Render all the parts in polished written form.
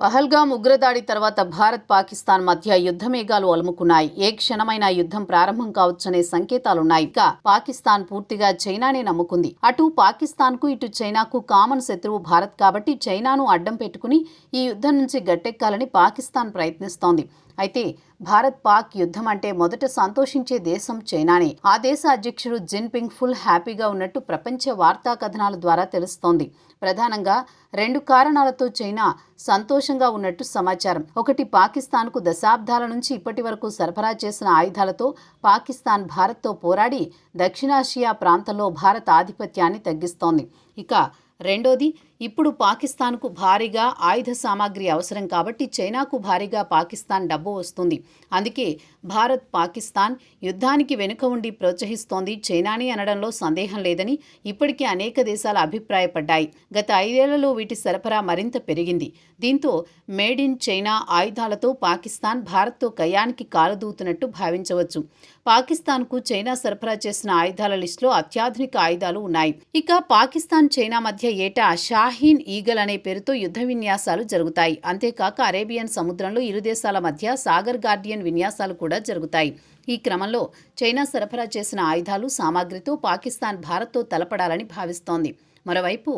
పహల్గామ్ ఉగ్రదాడి తర్వాత భారత్ పాకిస్తాన్ మధ్య యుద్ధ మేఘాలు అలుముకున్నాయి. ఏ క్షణమైనా యుద్ధం ప్రారంభం కావచ్చనే సంకేతాలున్నాయి. ఇక పాకిస్తాన్ పూర్తిగా చైనానే నమ్ముకుంది. అటు పాకిస్తాన్ కు ఇటు చైనాకు కామన్ శత్రువు భారత్ కాబట్టి చైనాను అడ్డం పెట్టుకుని ఈ యుద్ధం నుంచి గట్టెక్కాలని పాకిస్తాన్ ప్రయత్నిస్తోంది. అయితే భారత్ పాక్ యుద్ధం అంటే మొదట సంతోషించే దేశం చైనానే. ఆ దేశ అధ్యక్షుడు జిన్పింగ్ ఫుల్ హ్యాపీగా ఉన్నట్టు ప్రపంచ వార్తా కథనాల ద్వారా తెలుస్తోంది. ప్రధానంగా 2 కారణాలతో చైనా సంతోషంగా ఉన్నట్టు సమాచారం. ఒకటి, పాకిస్తాన్కు దశాబ్దాల నుంచి ఇప్పటి వరకు సరఫరా చేసిన ఆయుధాలతో పాకిస్తాన్ భారత్తో పోరాడి దక్షిణాసియా ప్రాంతంలో భారత్ ఆధిపత్యాన్ని తగ్గిస్తోంది. ఇక రెండోది, ఇప్పుడు పాకిస్తాన్కు భారీగా ఆయుధ సామాగ్రి అవసరం కాబట్టి చైనాకు భారీగా పాకిస్తాన్ డబ్బు వస్తుంది. అందుకే భారత్ పాకిస్తాన్ యుద్ధానికి వెనుక ఉండి ప్రోత్సహిస్తోంది చైనాని అనడంలో సందేహం లేదని ఇప్పటికే అనేక దేశాలు అభిప్రాయపడ్డాయి. గత 5 ఏళ్లలో వీటి సరఫరా మరింత పెరిగింది. దీంతో మేడ్ ఇన్ చైనా ఆయుధాలతో పాకిస్తాన్ భారత్తో కయ్యానికి కాలుదూతున్నట్టు భావించవచ్చు. పాకిస్తాన్కు చైనా సరఫరా చేసిన ఆయుధాల లిస్టులో అత్యాధునిక ఆయుధాలు ఉన్నాయి. ఇక పాకిస్తాన్ చైనా మధ్య ఏటా షాహీన్ ఈగల్ అనే పేరుతో యుద్ధ విన్యాసాలు జరుగుతాయి. అంతేకాక అరేబియన్ సముద్రంలో ఇరు దేశాల మధ్య సాగర్ గార్డియన్ విన్యాసాలు కూడా జరుగుతాయి. ఈ క్రమంలో చైనా సరఫరా చేసిన ఆయుధాలు సామాగ్రితో పాకిస్తాన్ భారత్తో తలపడాలని భావిస్తోంది. మరోవైపు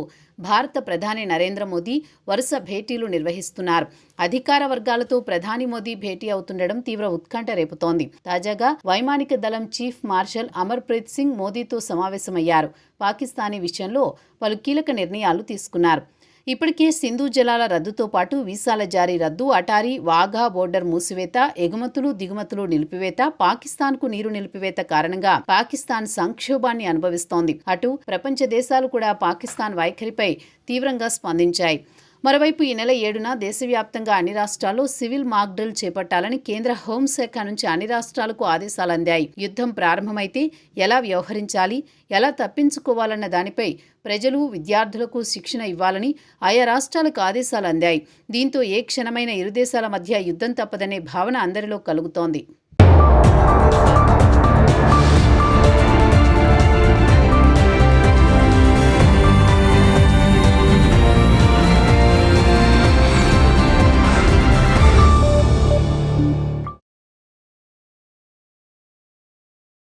భారత ప్రధాని నరేంద్ర మోదీ వరుస భేటీలు నిర్వహిస్తున్నారు. అధికార వర్గాలతో ప్రధాని మోదీ భేటీ అవుతుండడం తీవ్ర ఉత్కంఠ రేపుతోంది. తాజాగా వైమానిక దళం చీఫ్ మార్షల్ అమర్ప్రీత్ సింగ్ మోదీతో సమావేశమయ్యారు. పాకిస్తానీ విషయంలో పలు కీలక నిర్ణయాలు తీసుకున్నారు. ఇప్పటికే సింధు జలాల రద్దుతో పాటు వీసాల జారీ రద్దు, అటారీ వాఘా బోర్డర్ మూసివేత, ఎగుమతులు దిగుమతులు నిలిపివేత, పాకిస్తాన్కు నీరు నిలిపివేత కారణంగా పాకిస్తాన్ సంక్షోభాన్ని అనుభవిస్తోంది. అటు ప్రపంచ దేశాలు కూడా పాకిస్తాన్ వైఖరిపై తీవ్రంగా స్పందించాయి. మరోవైపు ఈ నెల 7న దేశవ్యాప్తంగా అన్ని రాష్ట్రాల్లో సివిల్ మాక్ డ్రిల్ చేపట్టాలని కేంద్ర హోంశాఖ నుంచి అన్ని రాష్ట్రాలకు ఆదేశాలు అందాయి. యుద్ధం ప్రారంభమైతే ఎలా వ్యవహరించాలి, ఎలా తప్పించుకోవాలన్న దానిపై ప్రజలు, విద్యార్థులకు శిక్షణ ఇవ్వాలని ఆయా రాష్ట్రాలకు ఆదేశాలు అందాయి. దీంతో ఏ క్షణమైన ఇరు దేశాల మధ్య యుద్ధం తప్పదనే భావన అందరిలో కలుగుతోంది.